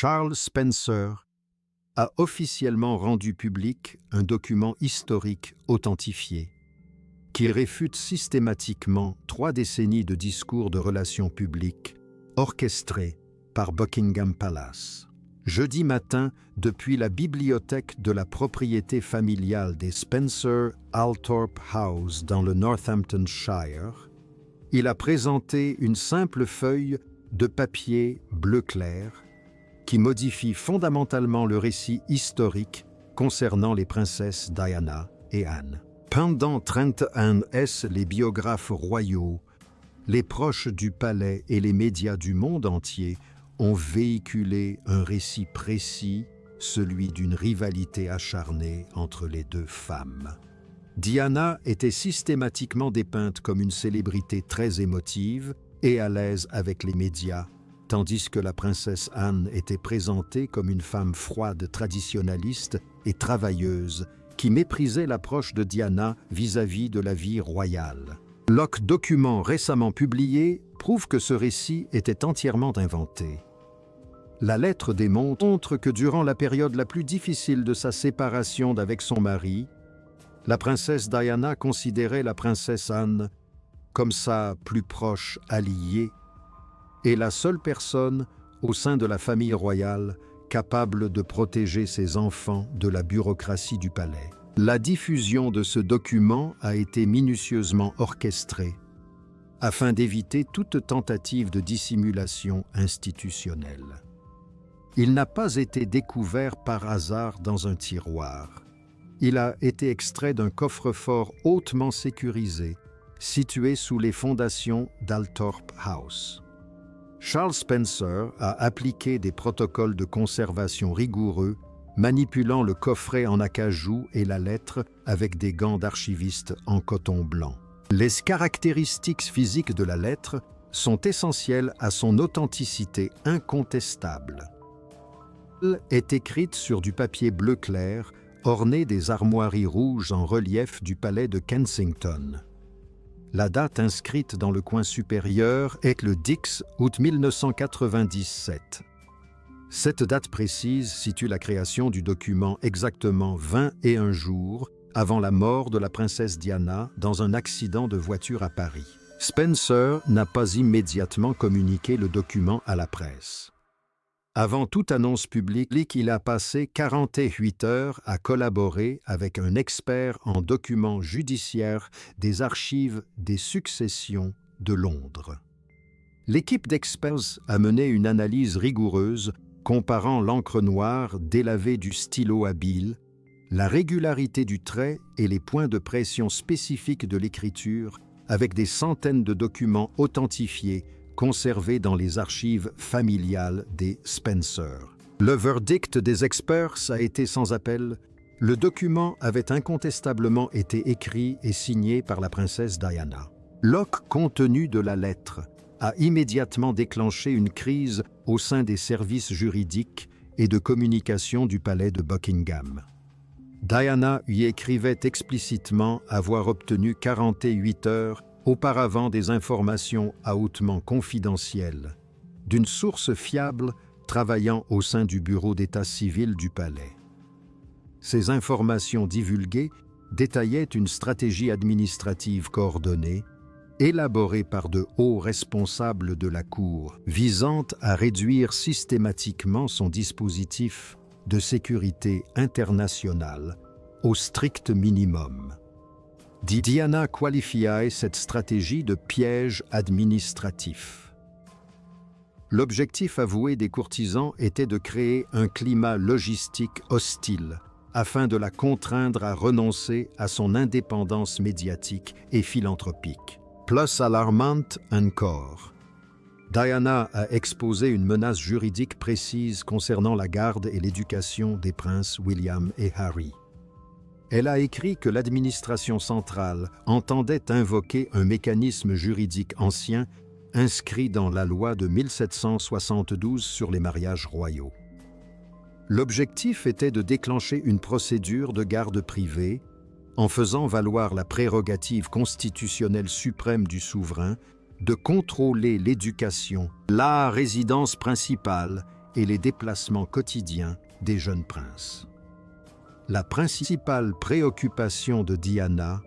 Charles Spencer a officiellement rendu public un document historique authentifié qui réfute systématiquement 3 décennies de discours de relations publiques orchestrés par Buckingham Palace. Jeudi matin, depuis la bibliothèque de la propriété familiale des Spencer Althorp House dans le Northamptonshire, il a présenté une simple feuille de papier bleu clair qui modifie fondamentalement le récit historique concernant les princesses Diana et Anne. Pendant 31 ans, les biographes royaux, les proches du palais et les médias du monde entier ont véhiculé un récit précis, celui d'une rivalité acharnée entre les 2 femmes. Diana était systématiquement dépeinte comme une célébrité très émotive et à l'aise avec les médias, tandis que la princesse Anne était présentée comme une femme froide, traditionnaliste et travailleuse, qui méprisait l'approche de Diana vis-à-vis de la vie royale. Le document récemment publié prouve que ce récit était entièrement inventé. La lettre démontre que durant la période la plus difficile de sa séparation d'avec son mari, la princesse Diana considérait la princesse Anne comme sa plus proche alliée et la seule personne au sein de la famille royale capable de protéger ses enfants de la bureaucratie du palais. La diffusion de ce document a été minutieusement orchestrée afin d'éviter toute tentative de dissimulation institutionnelle. Il n'a pas été découvert par hasard dans un tiroir. Il a été extrait d'un coffre-fort hautement sécurisé, situé sous les fondations d'Althorp House. Charles Spencer a appliqué des protocoles de conservation rigoureux, manipulant le coffret en acajou et la lettre avec des gants d'archiviste en coton blanc. Les caractéristiques physiques de la lettre sont essentielles à son authenticité incontestable. Elle est écrite sur du papier bleu clair, orné des armoiries rouges en relief du palais de Kensington. La date inscrite dans le coin supérieur est le 10 août 1997. Cette date précise situe la création du document exactement 21 jours avant la mort de la princesse Diana dans un accident de voiture à Paris. Spencer n'a pas immédiatement communiqué le document à la presse. Avant toute annonce publique, il a passé 48 heures à collaborer avec un expert en documents judiciaires des archives des successions de Londres. L'équipe d'experts a mené une analyse rigoureuse comparant l'encre noire délavée du stylo habile, la régularité du trait et les points de pression spécifiques de l'écriture avec des centaines de documents authentifiés conservés dans les archives familiales des Spencer. Le verdict des experts a été sans appel. Le document avait incontestablement été écrit et signé par la princesse Diana. Le contenu de la lettre a immédiatement déclenché une crise au sein des services juridiques et de communication du palais de Buckingham. Diana y écrivait explicitement avoir obtenu 48 heures auparavant des informations hautement confidentielles d'une source fiable travaillant au sein du bureau d'état civil du palais. Ces informations divulguées détaillaient une stratégie administrative coordonnée, élaborée par de hauts responsables de la Cour, visant à réduire systématiquement son dispositif de sécurité internationale au strict minimum. Diana qualifiait cette stratégie de piège administratif. L'objectif avoué des courtisans était de créer un climat logistique hostile afin de la contraindre à renoncer à son indépendance médiatique et philanthropique. Plus alarmante encore, Diana a exposé une menace juridique précise concernant la garde et l'éducation des princes William et Harry. Elle a écrit que l'administration centrale entendait invoquer un mécanisme juridique ancien inscrit dans la loi de 1772 sur les mariages royaux. L'objectif était de déclencher une procédure de garde privée en faisant valoir la prérogative constitutionnelle suprême du souverain de contrôler l'éducation, la résidence principale et les déplacements quotidiens des jeunes princes. La principale préoccupation de Diana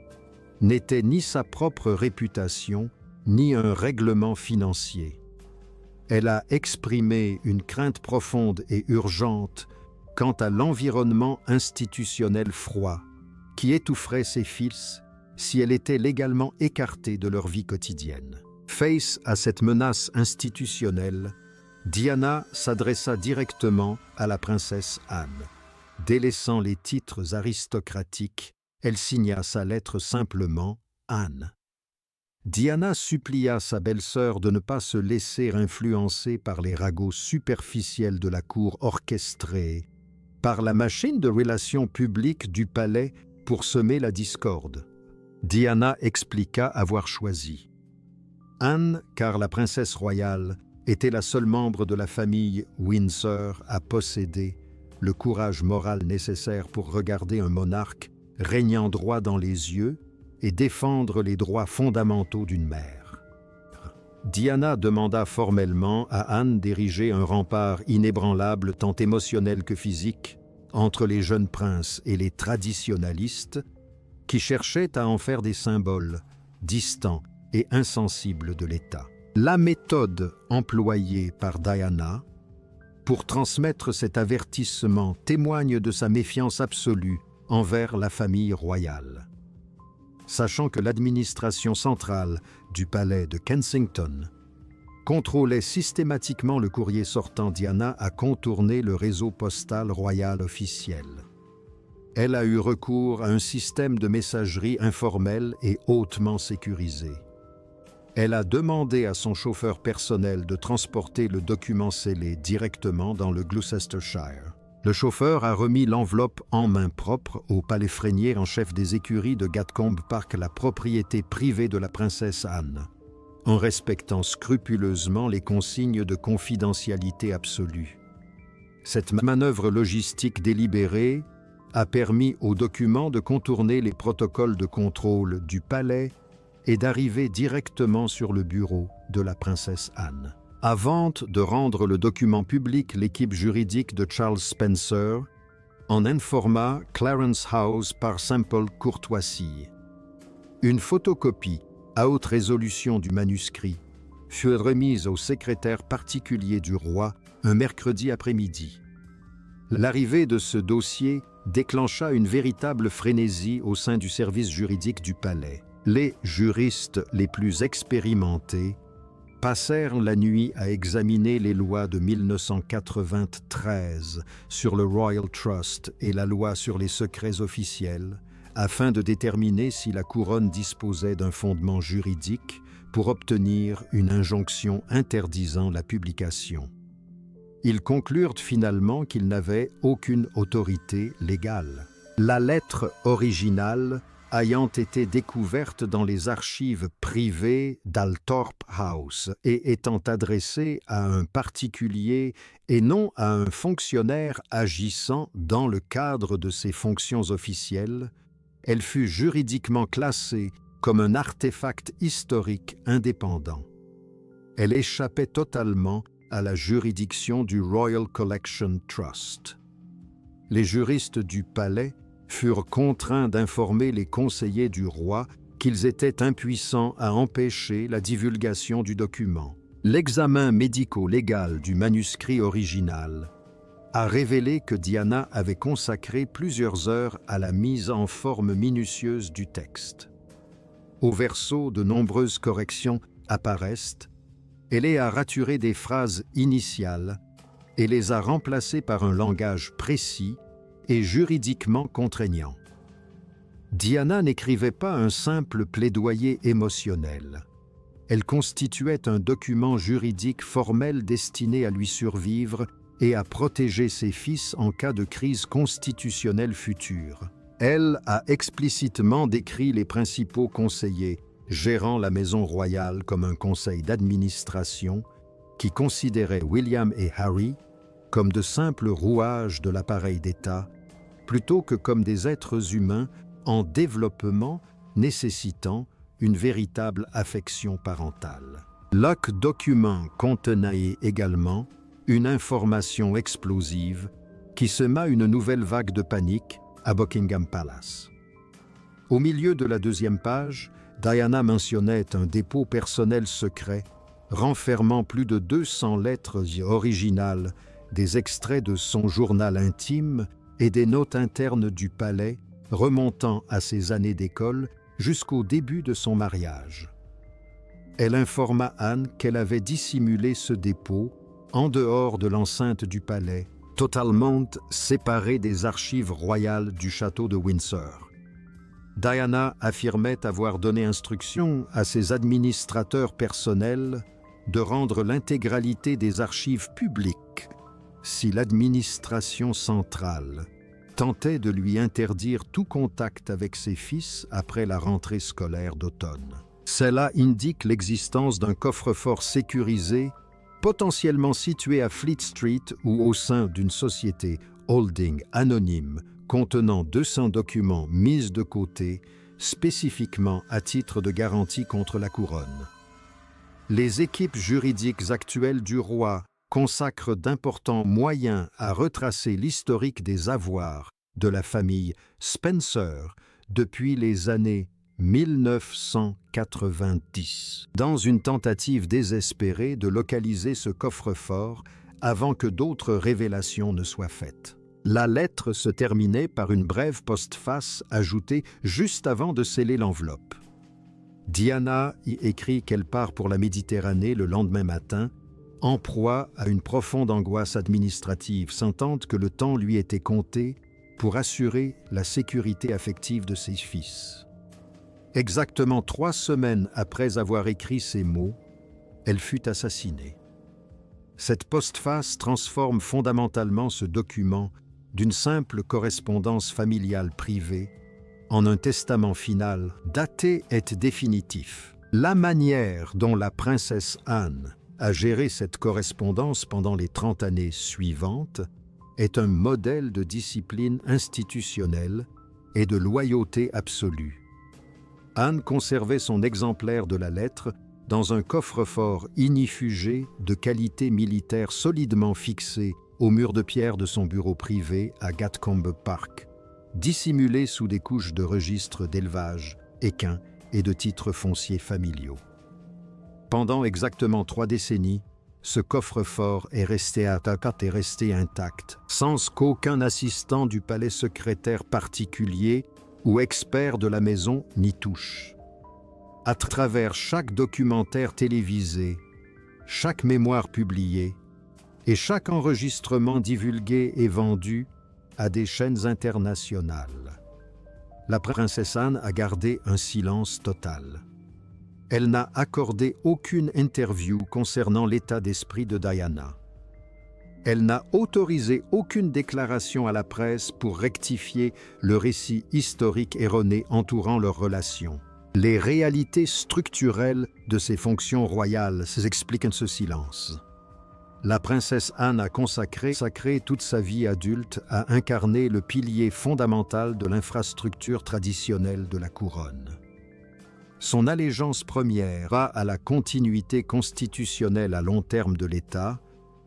n'était ni sa propre réputation, ni un règlement financier. Elle a exprimé une crainte profonde et urgente quant à l'environnement institutionnel froid qui étoufferait ses fils si elle était légalement écartée de leur vie quotidienne. Face à cette menace institutionnelle, Diana s'adressa directement à la princesse Anne. Délaissant les titres aristocratiques, elle signa sa lettre simplement Anne. Diana supplia sa belle-sœur de ne pas se laisser influencer par les ragots superficiels de la cour orchestrée, par la machine de relations publiques du palais pour semer la discorde. Diana expliqua avoir choisi Anne car la princesse royale était la seule membre de la famille Windsor à posséder le courage moral nécessaire pour regarder un monarque régnant droit dans les yeux et défendre les droits fondamentaux d'une mère. Diana demanda formellement à Anne d'ériger un rempart inébranlable tant émotionnel que physique entre les jeunes princes et les traditionalistes qui cherchaient à en faire des symboles distants et insensibles de l'État. La méthode employée par Diana pour transmettre cet avertissement témoigne de sa méfiance absolue envers la famille royale. Sachant que l'administration centrale du palais de Kensington contrôlait systématiquement le courrier sortant, Diana a contourné le réseau postal royal officiel. Elle a eu recours à un système de messagerie informel et hautement sécurisé. Elle a demandé à son chauffeur personnel de transporter le document scellé directement dans le Gloucestershire. Le chauffeur a remis l'enveloppe en main propre au paléphrénier en chef des écuries de Gatcombe Park, la propriété privée de la princesse Anne, en respectant scrupuleusement les consignes de confidentialité absolue. Cette manœuvre logistique délibérée a permis au document de contourner les protocoles de contrôle du palais et d'arriver directement sur le bureau de la princesse Anne. Avant de rendre le document public, l'équipe juridique de Charles Spencer en informa Clarence House par simple courtoisie. Une photocopie à haute résolution du manuscrit fut remise au secrétaire particulier du roi un mercredi après-midi. L'arrivée de ce dossier déclencha une véritable frénésie au sein du service juridique du palais. Les juristes les plus expérimentés passèrent la nuit à examiner les lois de 1993 sur le Royal Trust et la loi sur les secrets officiels, afin de déterminer si la couronne disposait d'un fondement juridique pour obtenir une injonction interdisant la publication. Ils conclurent finalement qu'ils n'avaient aucune autorité légale. La lettre originale ayant été découverte dans les archives privées d'Althorp House et étant adressée à un particulier et non à un fonctionnaire agissant dans le cadre de ses fonctions officielles, elle fut juridiquement classée comme un artefact historique indépendant. Elle échappait totalement à la juridiction du Royal Collection Trust. Les juristes du palais furent contraints d'informer les conseillers du roi qu'ils étaient impuissants à empêcher la divulgation du document. L'examen médico-légal du manuscrit original a révélé que Diana avait consacré plusieurs heures à la mise en forme minutieuse du texte. Au verso, de nombreuses corrections apparaissent. Elle a raturé des phrases initiales et les a remplacées par un langage précis et juridiquement contraignant. Diana n'écrivait pas un simple plaidoyer émotionnel. Elle constituait un document juridique formel destiné à lui survivre et à protéger ses fils en cas de crise constitutionnelle future. Elle a explicitement décrit les principaux conseillers gérant la maison royale comme un conseil d'administration qui considérait William et Harry comme de simples rouages de l'appareil d'État, plutôt que comme des êtres humains en développement nécessitant une véritable affection parentale. Le document contenait également une information explosive qui sema une nouvelle vague de panique à Buckingham Palace. Au milieu de la deuxième page, Diana mentionnait un dépôt personnel secret renfermant plus de 200 lettres originales, des extraits de son journal intime et des notes internes du palais remontant à ses années d'école jusqu'au début de son mariage. Elle informa Anne qu'elle avait dissimulé ce dépôt en dehors de l'enceinte du palais, totalement séparé des archives royales du château de Windsor. Diana affirmait avoir donné instruction à ses administrateurs personnels de rendre l'intégralité des archives publiques si l'administration centrale tentait de lui interdire tout contact avec ses fils après la rentrée scolaire d'automne. Cela indique l'existence d'un coffre-fort sécurisé, potentiellement situé à Fleet Street ou au sein d'une société holding anonyme contenant 200 documents mis de côté spécifiquement à titre de garantie contre la couronne. Les équipes juridiques actuelles du roi consacrent d'importants moyens à retracer l'historique des avoirs de la famille Spencer depuis les années 1990, dans une tentative désespérée de localiser ce coffre-fort avant que d'autres révélations ne soient faites. La lettre se terminait par une brève postface ajoutée juste avant de sceller l'enveloppe. Diana y écrit qu'elle part pour la Méditerranée le lendemain matin, en proie à une profonde angoisse administrative, sentant que le temps lui était compté pour assurer la sécurité affective de ses fils. Exactement 3 semaines après avoir écrit ces mots, elle fut assassinée. Cette postface transforme fondamentalement ce document d'une simple correspondance familiale privée en un testament final, daté et définitif. La manière dont la princesse Anne a géré cette correspondance pendant les 30 années suivantes est un modèle de discipline institutionnelle et de loyauté absolue. Anne conservait son exemplaire de la lettre dans un coffre-fort ignifugé de qualité militaire solidement fixé au mur de pierre de son bureau privé à Gatcombe Park, dissimulé sous des couches de registres d'élevage, équins et de titres fonciers familiaux. Pendant exactement 3 décennies, ce coffre-fort est resté intact, sans qu'aucun assistant du palais secrétaire particulier ou expert de la maison n'y touche. À travers chaque documentaire télévisé, chaque mémoire publiée et chaque enregistrement divulgué et vendu à des chaînes internationales, la princesse Anne a gardé un silence total. Elle n'a accordé aucune interview concernant l'état d'esprit de Diana. Elle n'a autorisé aucune déclaration à la presse pour rectifier le récit historique erroné entourant leur relation. Les réalités structurelles de ses fonctions royales s'expliquent en ce silence. La princesse Anne a consacré toute sa vie adulte à incarner le pilier fondamental de l'infrastructure traditionnelle de la couronne. Son allégeance première va à la continuité constitutionnelle à long terme de l'État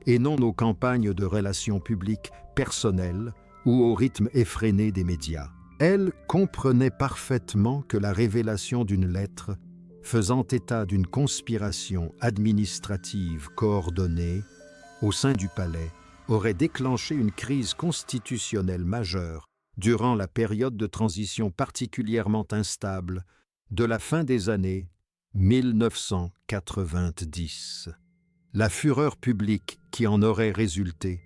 et non aux campagnes de relations publiques personnelles ou au rythme effréné des médias. Elle comprenait parfaitement que la révélation d'une lettre faisant état d'une conspiration administrative coordonnée au sein du palais aurait déclenché une crise constitutionnelle majeure durant la période de transition particulièrement instable de la fin des années 1990. La fureur publique qui en aurait résulté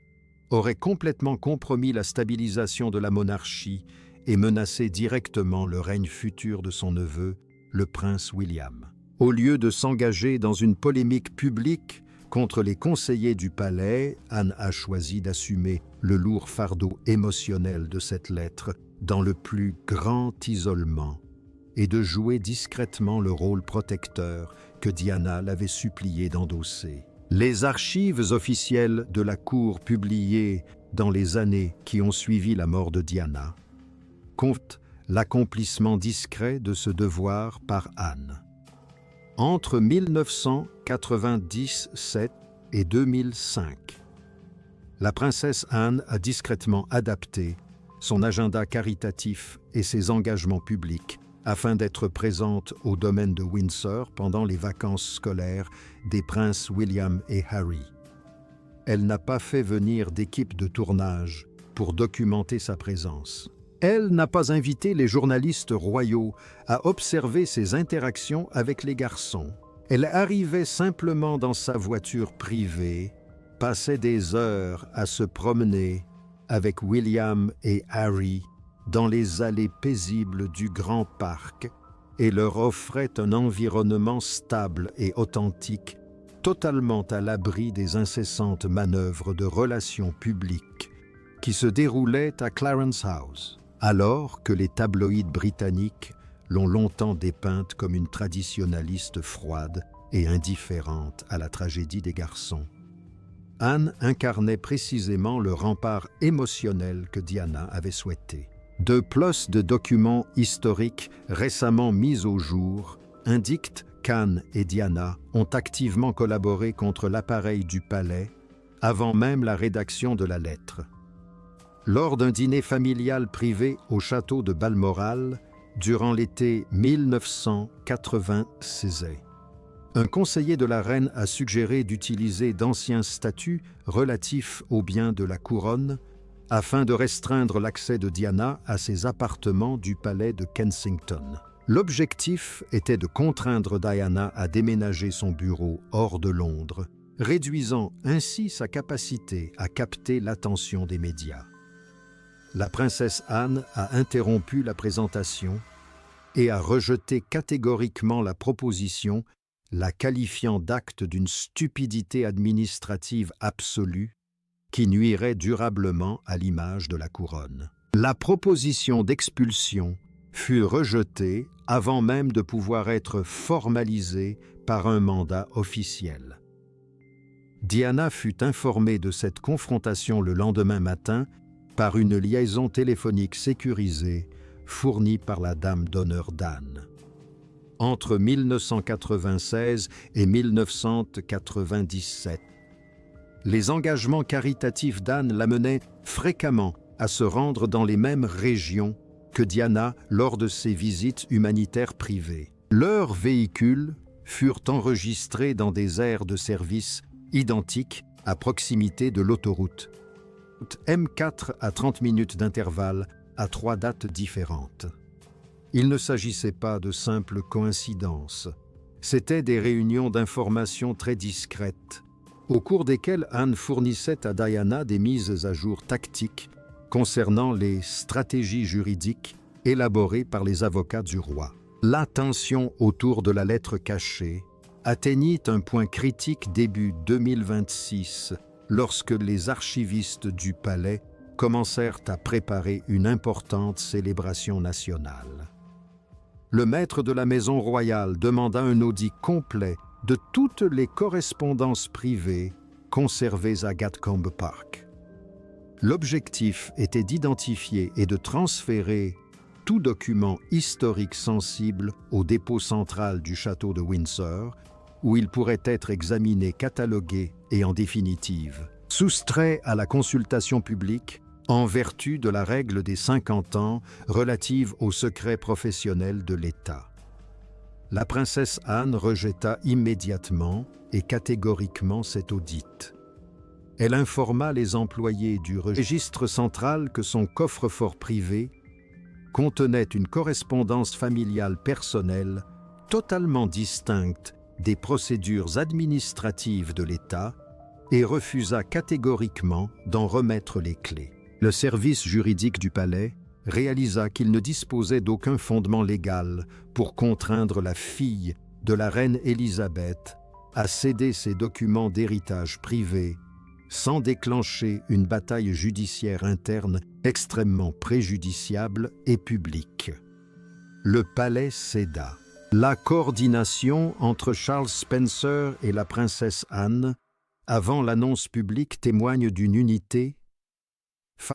aurait complètement compromis la stabilisation de la monarchie et menacé directement le règne futur de son neveu, le prince William. Au lieu de s'engager dans une polémique publique contre les conseillers du palais, Anne a choisi d'assumer le lourd fardeau émotionnel de cette lettre dans le plus grand isolement et de jouer discrètement le rôle protecteur que Diana l'avait supplié d'endosser. Les archives officielles de la cour publiées dans les années qui ont suivi la mort de Diana comptent l'accomplissement discret de ce devoir par Anne. Entre 1997 et 2005, La princesse Anne a discrètement adapté son agenda caritatif et ses engagements publics afin d'être présente au domaine de Windsor pendant les vacances scolaires des princes William et Harry. Elle n'a pas fait venir d'équipe de tournage pour documenter sa présence. Elle n'a pas invité les journalistes royaux à observer ses interactions avec les garçons. Elle arrivait simplement dans sa voiture privée, passait des heures à se promener avec William et Harry dans les allées paisibles du grand parc et leur offrait un environnement stable et authentique, totalement à l'abri des incessantes manœuvres de relations publiques qui se déroulaient à Clarence House, alors que les tabloïds britanniques l'ont longtemps dépeinte comme une traditionnaliste froide et indifférente à la tragédie des garçons. Anne incarnait précisément le rempart émotionnel que Diana avait souhaité. De plus de documents historiques récemment mis au jour indiquent qu'Anne et Diana ont activement collaboré contre l'appareil du palais avant même la rédaction de la lettre. Lors d'un dîner familial privé au château de Balmoral, durant l'été 1996, un conseiller de la reine a suggéré d'utiliser d'anciens statuts relatifs aux biens de la couronne afin de restreindre l'accès de Diana à ses appartements du palais de Kensington. L'objectif était de contraindre Diana à déménager son bureau hors de Londres, réduisant ainsi sa capacité à capter l'attention des médias. La princesse Anne a interrompu la présentation et a rejeté catégoriquement la proposition, la qualifiant d'acte d'une stupidité administrative absolue qui nuirait durablement à l'image de la couronne. La proposition d'expulsion fut rejetée avant même de pouvoir être formalisée par un mandat officiel. Diana fut informée de cette confrontation le lendemain matin par une liaison téléphonique sécurisée fournie par la dame d'honneur d'Anne. Entre 1996 et 1997, les engagements caritatifs d'Anne l'amenaient fréquemment à se rendre dans les mêmes régions que Diana lors de ses visites humanitaires privées. Leurs véhicules furent enregistrés dans des aires de service identiques à proximité de l'autoroute M4 à 30 minutes d'intervalle à 3 dates différentes. Il ne s'agissait pas de simples coïncidences. C'étaient des réunions d'information très discrètes, au cours desquelles Anne fournissait à Diana des mises à jour tactiques concernant les stratégies juridiques élaborées par les avocats du roi. La tension autour de la lettre cachée atteignit un point critique début 2026, lorsque les archivistes du palais commencèrent à préparer une importante célébration nationale. Le maître de la maison royale demanda un audit complet de toutes les correspondances privées conservées à Gatcombe Park. L'objectif était d'identifier et de transférer tout document historique sensible au dépôt central du château de Windsor, où il pourrait être examiné, catalogué et en définitive soustrait à la consultation publique en vertu de la règle des 50 ans relative au secret professionnel de l'État. La princesse Anne rejeta immédiatement et catégoriquement cet audit. Elle informa les employés du registre central que son coffre-fort privé contenait une correspondance familiale personnelle totalement distincte des procédures administratives de l'État et refusa catégoriquement d'en remettre les clés. Le service juridique du palais réalisa qu'il ne disposait d'aucun fondement légal pour contraindre la fille de la reine Élisabeth à céder ses documents d'héritage privé sans déclencher une bataille judiciaire interne extrêmement préjudiciable et publique. Le palais céda. La coordination entre Charles Spencer et la princesse Anne avant l'annonce publique témoigne d'une unité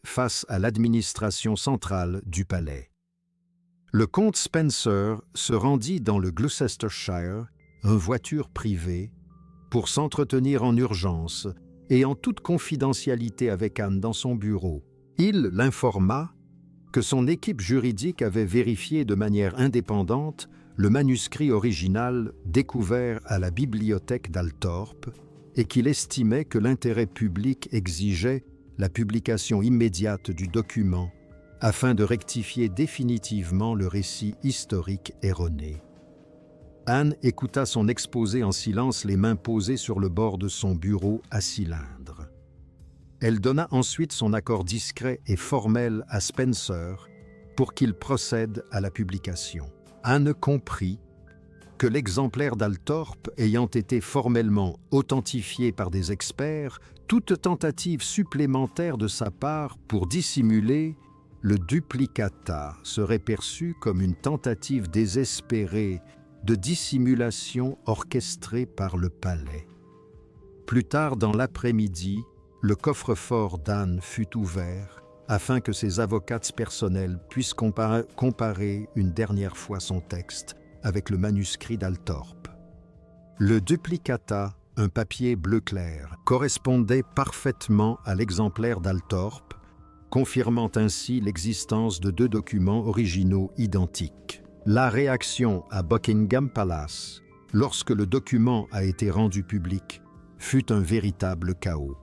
face à l'administration centrale du palais. Le comte Spencer se rendit dans le Gloucestershire, en voiture privée, pour s'entretenir en urgence et en toute confidentialité avec Anne dans son bureau. Il l'informa que son équipe juridique avait vérifié de manière indépendante le manuscrit original découvert à la bibliothèque d'Altorp et qu'il estimait que l'intérêt public exigeait la publication immédiate du document afin de rectifier définitivement le récit historique erroné. Anne écouta son exposé en silence, les mains posées sur le bord de son bureau à cylindre. Elle donna ensuite son accord discret et formel à Spencer pour qu'il procède à la publication. Anne comprit que l'exemplaire d'Altorp ayant été formellement authentifié par des experts, toute tentative supplémentaire de sa part pour dissimuler le duplicata serait perçue comme une tentative désespérée de dissimulation orchestrée par le palais. Plus tard dans l'après-midi, le coffre-fort d'Anne fut ouvert afin que ses avocates personnelles puissent comparer une dernière fois son texte avec le manuscrit d'Altorp. Le duplicata, un papier bleu clair, correspondait parfaitement à l'exemplaire d'Altorp, confirmant ainsi l'existence de deux documents originaux identiques. La réaction à Buckingham Palace, lorsque le document a été rendu public, fut un véritable chaos.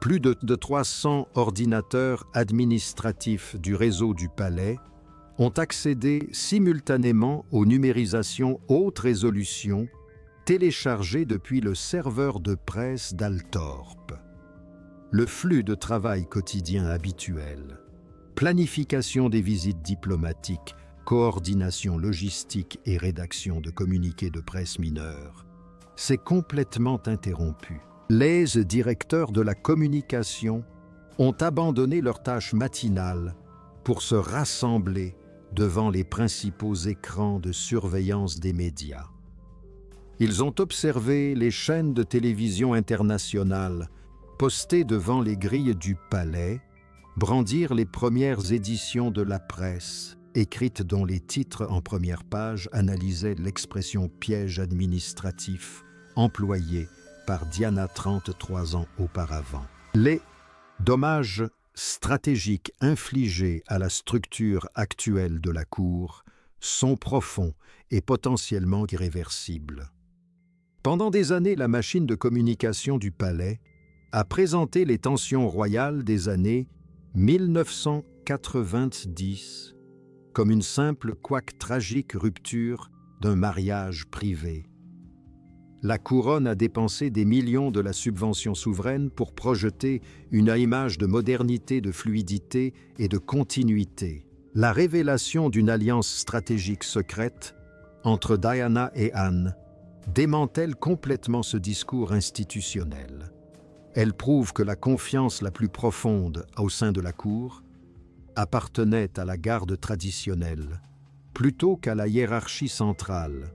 Plus de 300 ordinateurs administratifs du réseau du palais ont accédé simultanément aux numérisations haute résolution téléchargées depuis le serveur de presse d'Altorp. Le flux de travail quotidien habituel, planification des visites diplomatiques, coordination logistique et rédaction de communiqués de presse mineurs, s'est complètement interrompu. Les directeurs de la communication ont abandonné leurs tâches matinales pour se rassembler devant les principaux écrans de surveillance des médias. Ils ont observé les chaînes de télévision internationales postées devant les grilles du palais, brandir les premières éditions de la presse, écrites dont les titres en première page analysaient l'expression piège administratif employée par Diana 33 ans auparavant. Les dommages stratégiques infligés à la structure actuelle de la Cour sont profonds et potentiellement irréversibles. Pendant des années, la machine de communication du palais a présenté les tensions royales des années 1990 comme une simple quoique tragique rupture d'un mariage privé. La couronne a dépensé des millions de la subvention souveraine pour projeter une image de modernité, de fluidité et de continuité. La révélation d'une alliance stratégique secrète entre Diana et Anne démantèle complètement ce discours institutionnel. Elle prouve que la confiance la plus profonde au sein de la cour appartenait à la garde traditionnelle plutôt qu'à la hiérarchie centrale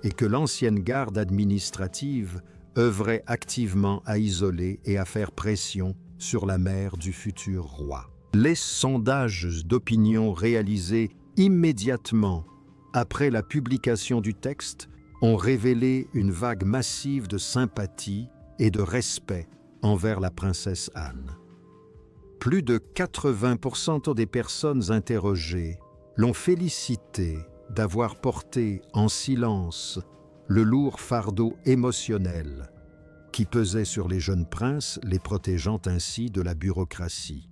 et que l'ancienne garde administrative œuvrait activement à isoler et à faire pression sur la mère du futur roi. Les sondages d'opinion réalisés immédiatement après la publication du texte ont révélé une vague massive de sympathie et de respect envers la princesse Anne. Plus de 80% des personnes interrogées l'ont félicitée d'avoir porté en silence le lourd fardeau émotionnel qui pesait sur les jeunes princes, les protégeant ainsi de la bureaucratie.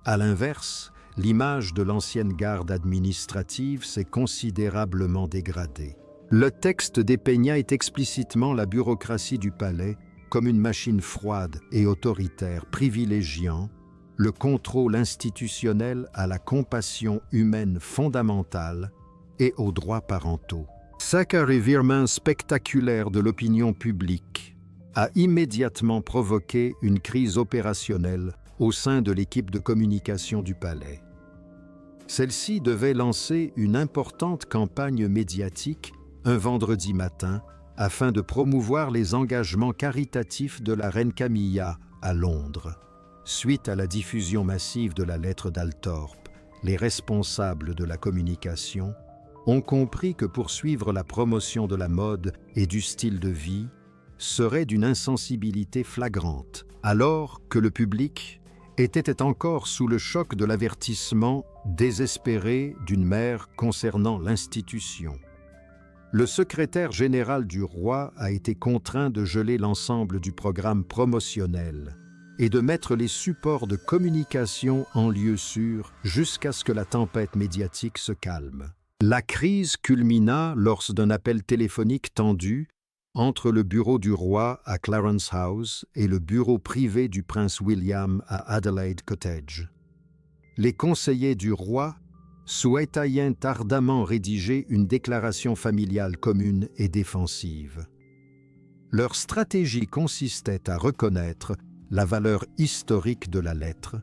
À l'inverse, l'image de l'ancienne garde administrative s'est considérablement dégradée. Le texte dépeignait explicitement la bureaucratie du palais comme une machine froide et autoritaire, privilégiant le contrôle institutionnel à la compassion humaine fondamentale et aux droits parentaux. Chaque revirement spectaculaire de l'opinion publique a immédiatement provoqué une crise opérationnelle au sein de l'équipe de communication du palais. Celle-ci devait lancer une importante campagne médiatique un vendredi matin afin de promouvoir les engagements caritatifs de la reine Camilla à Londres. Suite à la diffusion massive de la lettre d'Altorp, les responsables de la communication ont compris que pour suivre la promotion de la mode et du style de vie, serait d'une insensibilité flagrante, alors que le public était encore sous le choc de l'avertissement désespéré d'une mère concernant l'institution. Le secrétaire général du roi a été contraint de geler l'ensemble du programme promotionnel et de mettre les supports de communication en lieu sûr jusqu'à ce que la tempête médiatique se calme. La crise culmina lors d'un appel téléphonique tendu entre le bureau du roi à Clarence House et le bureau privé du prince William à Adelaide Cottage. Les conseillers du roi souhaitaient ardemment rédiger une déclaration familiale commune et défensive. Leur stratégie consistait à reconnaître la valeur historique de la lettre,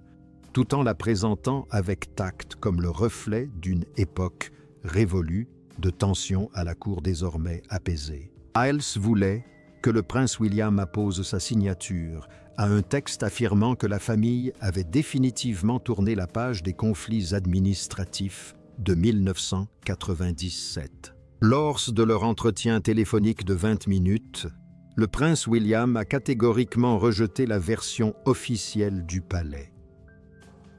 tout en la présentant avec tact comme le reflet d'une époque révolue de tensions à la cour désormais apaisée. Miles voulait que le prince William appose sa signature à un texte affirmant que la famille avait définitivement tourné la page des conflits administratifs de 1997. Lors de leur entretien téléphonique de 20 minutes, le prince William a catégoriquement rejeté la version officielle du palais.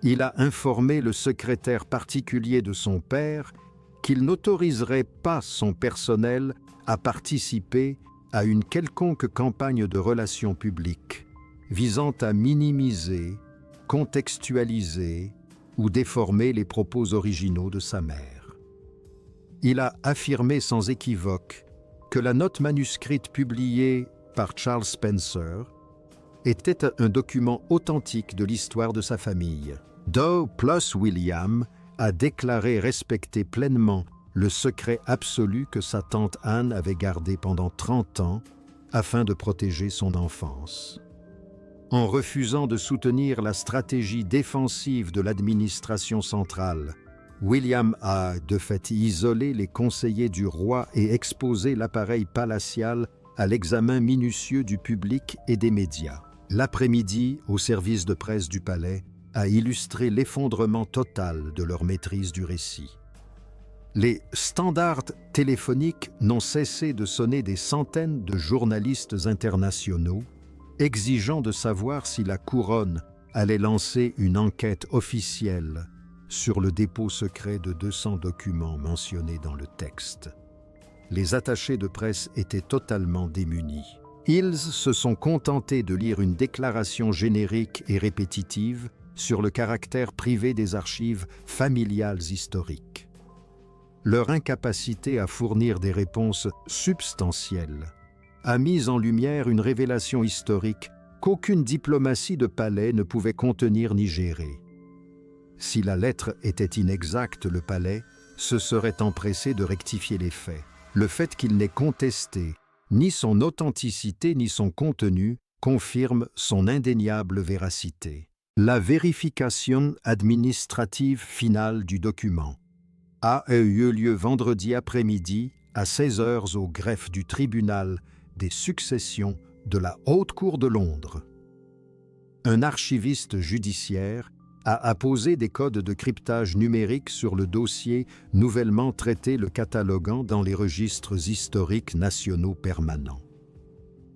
Il a informé le secrétaire particulier de son père qu'il n'autoriserait pas son personnel à participer à une quelconque campagne de relations publiques visant à minimiser, contextualiser ou déformer les propos originaux de sa mère. Il a affirmé sans équivoque que la note manuscrite publiée par Charles Spencer était un document authentique de l'histoire de sa famille. Doe plus William a déclaré respecter pleinement le secret absolu que sa tante Anne avait gardé pendant 30 ans afin de protéger son enfance. En refusant de soutenir la stratégie défensive de l'administration centrale, William a de fait isolé les conseillers du roi et exposé l'appareil palatial à l'examen minutieux du public et des médias. L'après-midi, au service de presse du palais, a illustré l'effondrement total de leur maîtrise du récit. Les standards téléphoniques n'ont cessé de sonner des centaines de journalistes internationaux, exigeant de savoir si la couronne allait lancer une enquête officielle sur le dépôt secret de 200 documents mentionnés dans le texte. Les attachés de presse étaient totalement démunis. Ils se sont contentés de lire une déclaration générique et répétitive sur le caractère privé des archives familiales historiques. Leur incapacité à fournir des réponses substantielles a mis en lumière une révélation historique qu'aucune diplomatie de palais ne pouvait contenir ni gérer. Si la lettre était inexacte, le palais se serait empressé de rectifier les faits. Le fait qu'il n'ait contesté ni son authenticité ni son contenu confirme son indéniable véracité. La vérification administrative finale du document a eu lieu vendredi après-midi à 16 heures au greffe du tribunal des successions de la Haute Cour de Londres. Un archiviste judiciaire a apposé des codes de cryptage numérique sur le dossier nouvellement traité, le cataloguant dans les registres historiques nationaux permanents.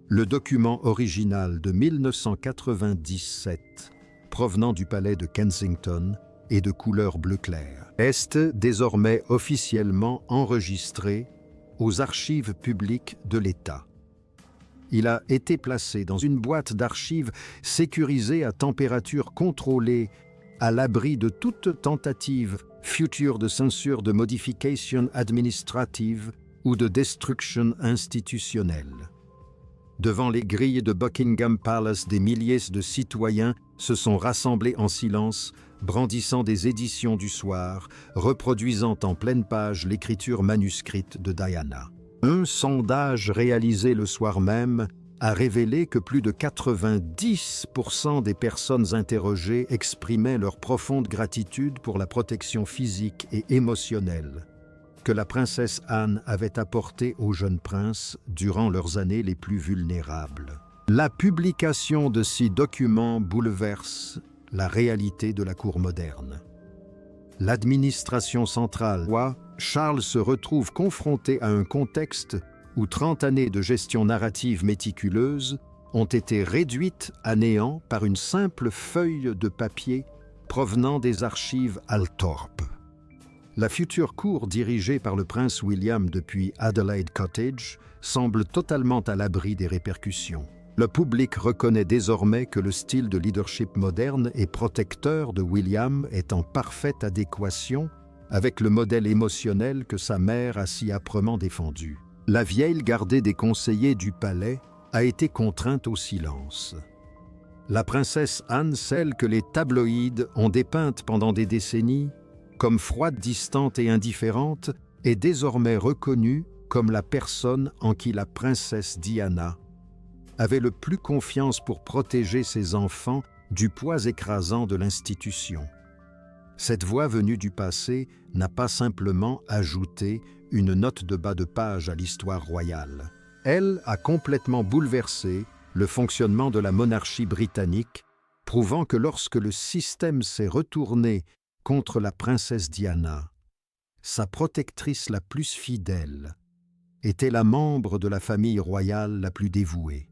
Le document original de 1997, provenant du palais de Kensington, est de couleur bleu clair, est désormais officiellement enregistré aux archives publiques de l'État. Il a été placé dans une boîte d'archives sécurisée à température contrôlée, à l'abri de toute tentative future de censure, de modification administrative ou de destruction institutionnelle. Devant les grilles de Buckingham Palace, des milliers de citoyens se sont rassemblés en silence, brandissant des éditions du soir, reproduisant en pleine page l'écriture manuscrite de Diana. Un sondage réalisé le soir même a révélé que plus de 90% des personnes interrogées exprimaient leur profonde gratitude pour la protection physique et émotionnelle que la princesse Anne avait apportée au jeune prince durant leurs années les plus vulnérables. La publication de ces documents bouleverse la réalité de la cour moderne. L'administration centrale, roi Charles, se retrouve confronté à un contexte où 30 années de gestion narrative méticuleuse ont été réduites à néant par une simple feuille de papier provenant des archives Althorp. La future cour dirigée par le prince William depuis Adelaide Cottage semble totalement à l'abri des répercussions. Le public reconnaît désormais que le style de leadership moderne et protecteur de William est en parfaite adéquation avec le modèle émotionnel que sa mère a si âprement défendu. La vieille gardée des conseillers du palais a été contrainte au silence. La princesse Anne, celle que les tabloïds ont dépeinte pendant des décennies comme froide, distante et indifférente, est désormais reconnue comme la personne en qui la princesse Diana avait le plus confiance pour protéger ses enfants du poids écrasant de l'institution. Cette voix venue du passé n'a pas simplement ajouté une note de bas de page à l'histoire royale. Elle a complètement bouleversé le fonctionnement de la monarchie britannique, prouvant que lorsque le système s'est retourné contre la princesse Diana, sa protectrice la plus fidèle était la membre de la famille royale la plus dévouée.